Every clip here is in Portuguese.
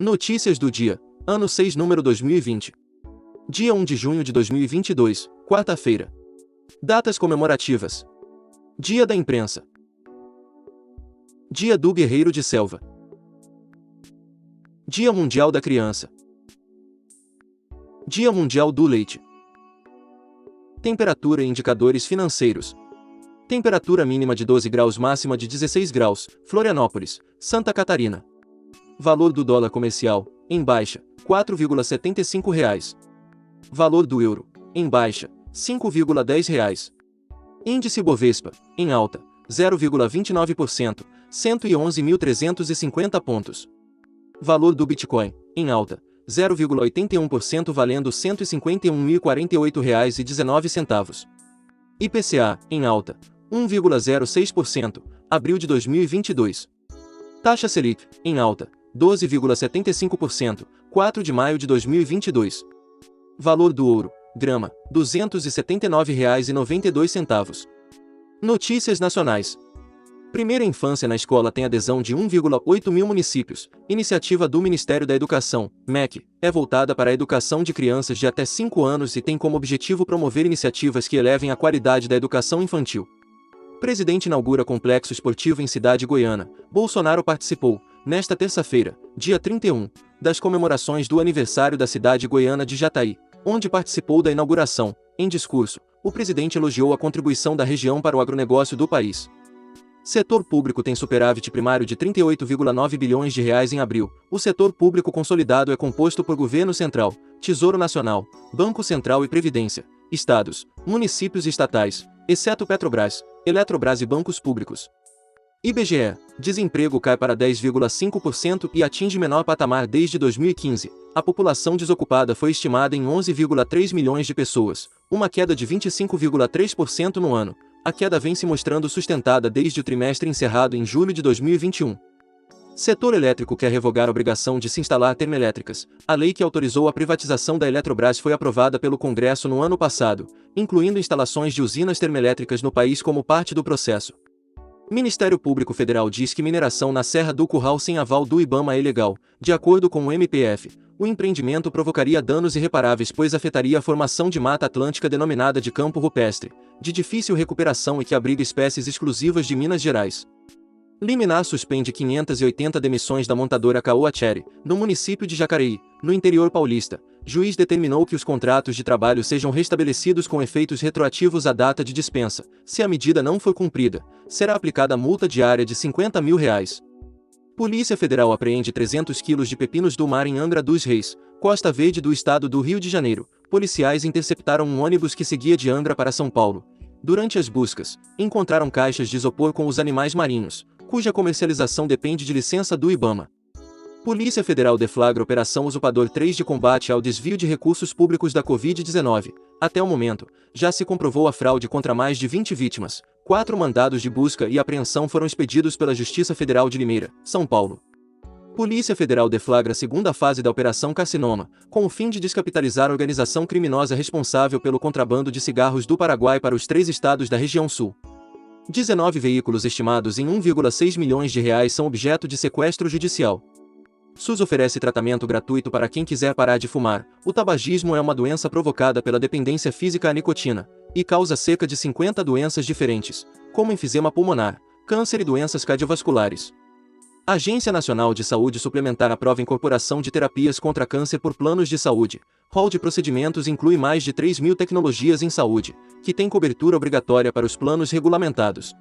Notícias do dia, ano 6, número 2020. Dia 1 de junho de 2022, quarta-feira. Datas comemorativas. Dia da Imprensa. Dia do Guerreiro de Selva. Dia Mundial da Criança. Dia Mundial do Leite. Temperatura e indicadores financeiros. Temperatura mínima de 12 graus, máxima de 16 graus, Florianópolis, Santa Catarina. Valor do dólar comercial, em baixa, R$ 4,75. Valor do euro, em baixa, R$ 5,10. Índice Bovespa, em alta, 0,29%, 111.350 pontos. Valor do Bitcoin, em alta, 0,81%, valendo R$ 151.048,19. IPCA, em alta, 1,06%, abril de 2022. Taxa Selic, em alta, 12,75%, 4 de maio de 2022. Valor do ouro, grama, R$ 279,92. Notícias nacionais. Primeira infância na escola tem adesão de 1,8 mil municípios. Iniciativa do Ministério da Educação, MEC, é voltada para a educação de crianças de até 5 anos e tem como objetivo promover iniciativas que elevem a qualidade da educação infantil. Presidente inaugura complexo esportivo em cidade goiana. Bolsonaro participou, nesta terça-feira, dia 31, das comemorações do aniversário da cidade goiana de Jataí, onde participou da inauguração. Em discurso, o presidente elogiou a contribuição da região para o agronegócio do país. Setor público tem superávit primário de R$ 38,9 bilhões em abril. O setor público consolidado é composto por Governo Central, Tesouro Nacional, Banco Central e Previdência, estados, municípios e estatais, exceto Petrobras, Eletrobras e bancos públicos. IBGE, desemprego cai para 10,5% e atinge menor patamar desde 2015. A população desocupada foi estimada em 11,3 milhões de pessoas, uma queda de 25,3% no ano. A queda vem se mostrando sustentada desde o trimestre encerrado em julho de 2021. Setor elétrico quer revogar a obrigação de se instalar termoelétricas. A lei que autorizou a privatização da Eletrobras foi aprovada pelo Congresso no ano passado, incluindo instalações de usinas termoelétricas no país como parte do processo. Ministério Público Federal diz que mineração na Serra do Curral sem aval do IBAMA é ilegal. De acordo com o MPF, o empreendimento provocaria danos irreparáveis pois afetaria a formação de mata atlântica denominada de campo rupestre, de difícil recuperação e que abriga espécies exclusivas de Minas Gerais. Liminar suspende 580 demissões da montadora Caoa Chery, no município de Jacareí, no interior paulista. Juiz determinou que os contratos de trabalho sejam restabelecidos com efeitos retroativos à data de dispensa. Se a medida não for cumprida, será aplicada multa diária de R$ 50 mil. Polícia Federal apreende 300 quilos de pepinos do mar em Angra dos Reis, Costa Verde do estado do Rio de Janeiro. Policiais interceptaram um ônibus que seguia de Angra para São Paulo. Durante as buscas, encontraram caixas de isopor com os animais marinhos, cuja comercialização depende de licença do IBAMA. Polícia Federal deflagra Operação Usurpador 3 de combate ao desvio de recursos públicos da Covid-19. Até o momento, já se comprovou a fraude contra mais de 20 vítimas. 4 mandados de busca e apreensão foram expedidos pela Justiça Federal de Limeira, São Paulo. Polícia Federal deflagra a segunda fase da Operação Carcinoma, com o fim de descapitalizar a organização criminosa responsável pelo contrabando de cigarros do Paraguai para os 3 estados da região sul. 19 veículos estimados em 1,6 milhões de reais são objeto de sequestro judicial. SUS oferece tratamento gratuito para quem quiser parar de fumar. O tabagismo é uma doença provocada pela dependência física à nicotina, e causa cerca de 50 doenças diferentes, como enfisema pulmonar, câncer e doenças cardiovasculares. A Agência Nacional de Saúde Suplementar aprova a incorporação de terapias contra câncer por planos de saúde. Rol de procedimentos inclui mais de 3 mil tecnologias em saúde, que tem cobertura obrigatória para os planos regulamentados.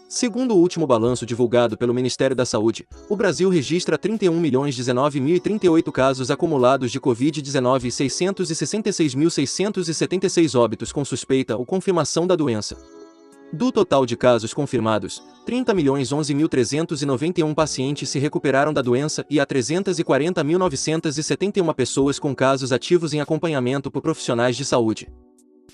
Segundo o último balanço divulgado pelo Ministério da Saúde, o Brasil registra 31.019.038 casos acumulados de Covid-19 e 666.676 óbitos com suspeita ou confirmação da doença. Do total de casos confirmados, 30.011.391 pacientes se recuperaram da doença e há 340.971 pessoas com casos ativos em acompanhamento por profissionais de saúde.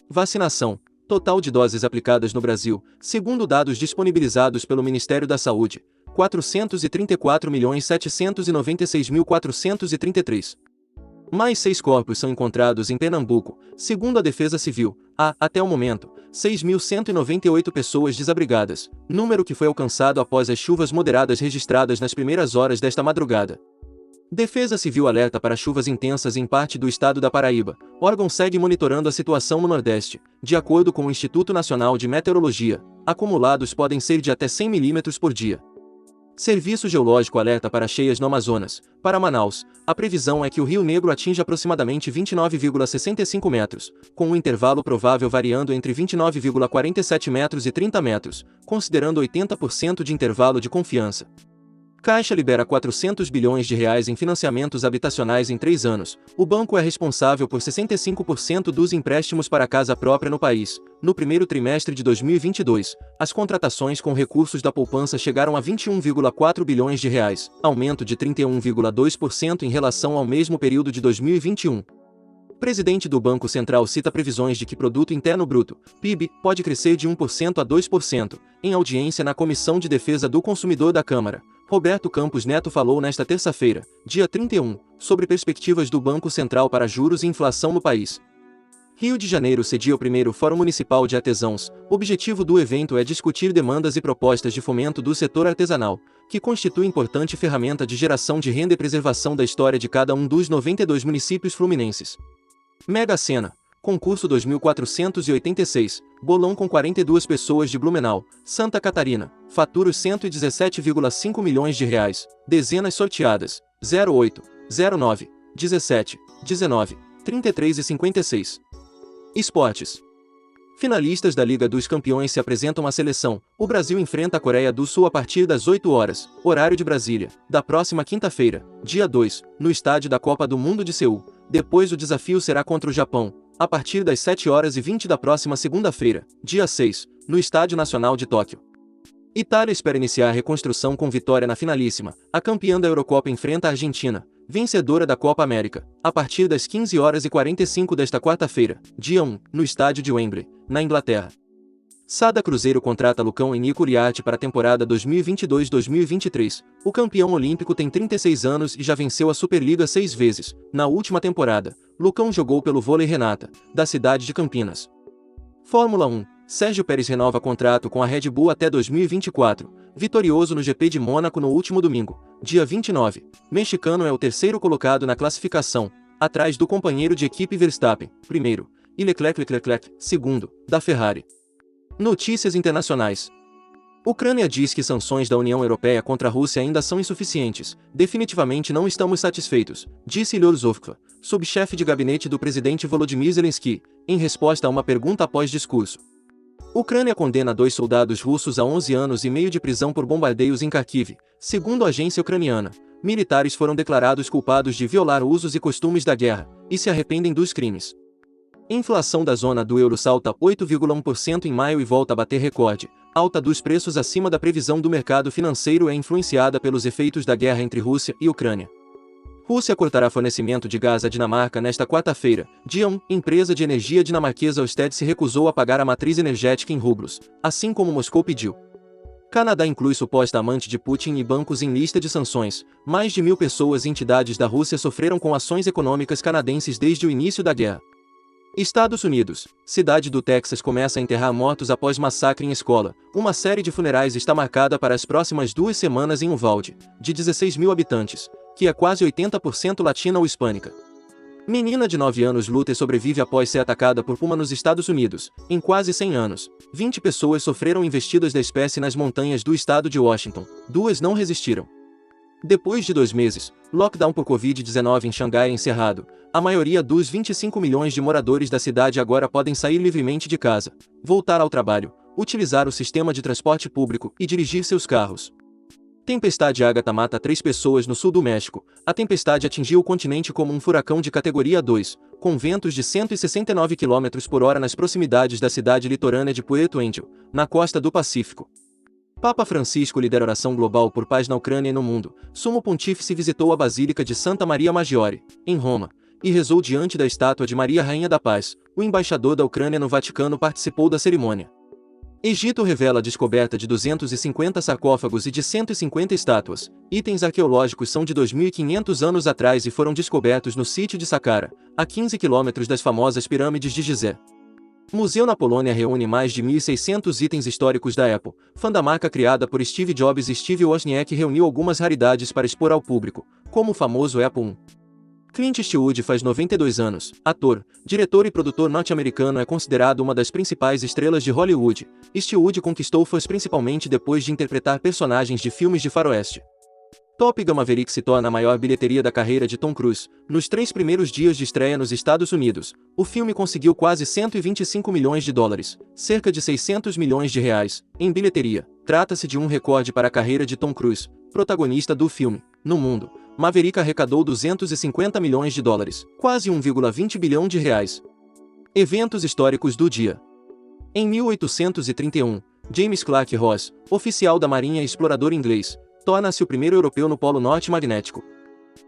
Vacinação. Total de doses aplicadas no Brasil, segundo dados disponibilizados pelo Ministério da Saúde, 434.796.433. Mais 6 corpos são encontrados em Pernambuco, segundo a Defesa Civil. Há, até o momento, 6.198 pessoas desabrigadas, número que foi alcançado após as chuvas moderadas registradas nas primeiras horas desta madrugada. Defesa Civil alerta para chuvas intensas em parte do estado da Paraíba. Órgão segue monitorando a situação no Nordeste. De acordo com o Instituto Nacional de Meteorologia, acumulados podem ser de até 100 milímetros por dia. Serviço Geológico alerta para cheias no Amazonas. Para Manaus, a previsão é que o Rio Negro atinja aproximadamente 29,65 metros, com um intervalo provável variando entre 29,47 metros e 30 metros, considerando 80% de intervalo de confiança. Caixa libera 400 bilhões de reais em financiamentos habitacionais em 3 anos. O banco é responsável por 65% dos empréstimos para casa própria no país. No primeiro trimestre de 2022, as contratações com recursos da poupança chegaram a 21,4 bilhões de reais, aumento de 31,2% em relação ao mesmo período de 2021. Presidente do Banco Central cita previsões de que Produto Interno Bruto, PIB, pode crescer de 1% a 2%, em audiência na Comissão de Defesa do Consumidor da Câmara. Roberto Campos Neto falou nesta terça-feira, dia 31, sobre perspectivas do Banco Central para juros e inflação no país. Rio de Janeiro cedia o primeiro Fórum Municipal de Artesãos. O objetivo do evento é discutir demandas e propostas de fomento do setor artesanal, que constitui importante ferramenta de geração de renda e preservação da história de cada um dos 92 municípios fluminenses. Mega Sena, concurso 2486, bolão com 42 pessoas de Blumenau, Santa Catarina, fatura os 117,5 milhões de reais, dezenas sorteadas, 08, 09, 17, 19, 33 e 56. Esportes. Finalistas da Liga dos Campeões se apresentam à seleção. O Brasil enfrenta a Coreia do Sul a partir das 8 horas, horário de Brasília, da próxima quinta-feira, dia 2, no estádio da Copa do Mundo de Seul. Depois o desafio será contra o Japão, a partir das 7h20 da próxima segunda-feira, dia 6, no Estádio Nacional de Tóquio. Itália espera iniciar a reconstrução com vitória na finalíssima. A campeã da Eurocopa enfrenta a Argentina, vencedora da Copa América, a partir das 15h45 desta quarta-feira, dia 1, no estádio de Wembley, na Inglaterra. Sada Cruzeiro contrata Lucão Henrique Uriarte para a temporada 2022-2023. O campeão olímpico tem 36 anos e já venceu a Superliga 6 vezes. Na última temporada, Lucão jogou pelo Vôlei Renata, da cidade de Campinas. Fórmula 1. Sérgio Pérez renova contrato com a Red Bull até 2024. Vitorioso no GP de Mônaco no último domingo, dia 29. Mexicano é o terceiro colocado na classificação, atrás do companheiro de equipe Verstappen, primeiro, e Leclerc, segundo, da Ferrari. Notícias internacionais. Ucrânia diz que sanções da União Europeia contra a Rússia ainda são insuficientes. Definitivamente não estamos satisfeitos, disse Ilor Zovkva, subchefe de gabinete do presidente Volodymyr Zelensky, em resposta a uma pergunta após discurso. Ucrânia condena 2 soldados russos a 11 anos e meio de prisão por bombardeios em Kharkiv. Segundo a agência ucraniana, militares foram declarados culpados de violar usos e costumes da guerra, e se arrependem dos crimes. Inflação da zona do euro salta 8,1% em maio e volta a bater recorde. Alta dos preços acima da previsão do mercado financeiro é influenciada pelos efeitos da guerra entre Rússia e Ucrânia. Rússia cortará fornecimento de gás à Dinamarca nesta quarta-feira, dia 1. Empresa de energia dinamarquesa Ørsted se recusou a pagar a matriz energética em rublos, assim como Moscou pediu. Canadá inclui suposta amante de Putin e bancos em lista de sanções. Mais de 1.000 pessoas e entidades da Rússia sofreram com ações econômicas canadenses desde o início da guerra. Estados Unidos. Cidade do Texas começa a enterrar mortos após massacre em escola. Uma série de funerais está marcada para as próximas 2 semanas em Uvalde, de 16 mil habitantes, que é quase 80% latina ou hispânica. Menina de 9 anos luta e sobrevive após ser atacada por puma nos Estados Unidos. Em quase 100 anos, 20 pessoas sofreram investidas da espécie nas montanhas do estado de Washington. 2 não resistiram. Depois de 2 meses, lockdown por Covid-19 em Xangai é encerrado. A maioria dos 25 milhões de moradores da cidade agora podem sair livremente de casa, voltar ao trabalho, utilizar o sistema de transporte público e dirigir seus carros. Tempestade Agatha mata 3 pessoas no sul do México. A tempestade atingiu o continente como um furacão de categoria 2, com ventos de 169 km por hora nas proximidades da cidade litorânea de Puerto Angel, na costa do Pacífico. Papa Francisco lidera oração global por paz na Ucrânia e no mundo. Sumo Pontífice visitou a Basílica de Santa Maria Maggiore, em Roma, e rezou diante da estátua de Maria Rainha da Paz. O embaixador da Ucrânia no Vaticano participou da cerimônia. Egito revela a descoberta de 250 sarcófagos e de 150 estátuas. Itens arqueológicos são de 2.500 anos atrás e foram descobertos no sítio de Saqqara, a 15 quilômetros das famosas pirâmides de Gizé. Museu na Polônia reúne mais de 1.600 itens históricos da Apple. Fã da marca criada por Steve Jobs e Steve Wozniak reuniu algumas raridades para expor ao público, como o famoso Apple I. Clint Eastwood faz 92 anos, ator, diretor e produtor norte-americano, é considerado uma das principais estrelas de Hollywood. Eastwood conquistou fãs principalmente depois de interpretar personagens de filmes de faroeste. Top Gun Maverick se torna a maior bilheteria da carreira de Tom Cruise. Nos 3 primeiros dias de estreia nos Estados Unidos, o filme conseguiu quase 125 milhões de dólares, cerca de 600 milhões de reais, em bilheteria. Trata-se de um recorde para a carreira de Tom Cruise, protagonista do filme. No mundo, Maverick arrecadou 250 milhões de dólares, quase 1,20 bilhão de reais. Eventos históricos do dia. Em 1831, James Clark Ross, oficial da Marinha e explorador inglês, torna-se o primeiro europeu no Polo Norte magnético.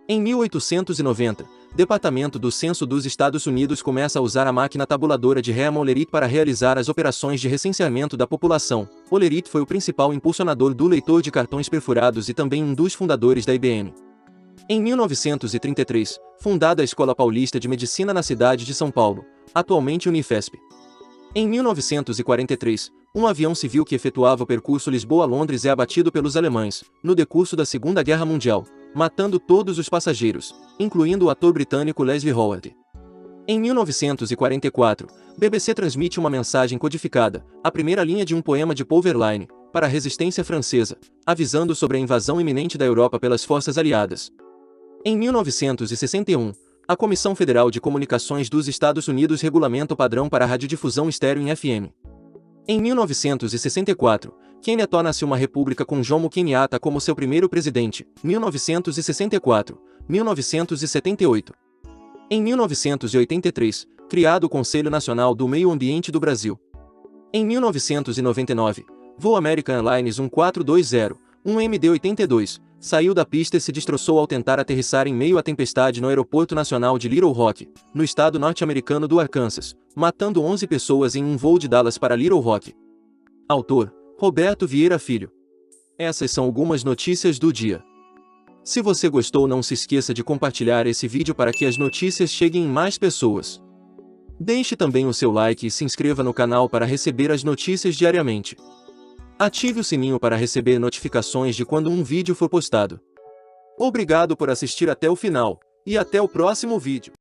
Em 1890, Departamento do Censo dos Estados Unidos começa a usar a máquina tabuladora de Herman Hollerith para realizar as operações de recenseamento da população. Hollerith foi o principal impulsionador do leitor de cartões perfurados e também um dos fundadores da IBM. Em 1933, fundada a Escola Paulista de Medicina na cidade de São Paulo, atualmente Unifesp. Em 1943, um avião civil que efetuava o percurso Lisboa-Londres é abatido pelos alemães, no decurso da Segunda Guerra Mundial, matando todos os passageiros, incluindo o ator britânico Leslie Howard. Em 1944, BBC transmite uma mensagem codificada, a primeira linha de um poema de Paul Verlaine, para a resistência francesa, avisando sobre a invasão iminente da Europa pelas forças aliadas. Em 1961, a Comissão Federal de Comunicações dos Estados Unidos regulamenta o padrão para a radiodifusão estéreo em FM. Em 1964, Quênia torna-se uma república com Jomo Kenyatta como seu primeiro presidente, 1964, 1978. Em 1983, criado o Conselho Nacional do Meio Ambiente do Brasil. Em 1999, voo American Airlines 1420, um MD-82, saiu da pista e se destroçou ao tentar aterrissar em meio à tempestade no Aeroporto Nacional de Little Rock, no estado norte-americano do Arkansas, matando 11 pessoas em um voo de Dallas para Little Rock. Autor: Roberto Vieira Filho. Essas são algumas notícias do dia. Se você gostou, não se esqueça de compartilhar esse vídeo para que as notícias cheguem em mais pessoas. Deixe também o seu like e se inscreva no canal para receber as notícias diariamente. Ative o sininho para receber notificações de quando um vídeo for postado. Obrigado por assistir até o final, e até o próximo vídeo.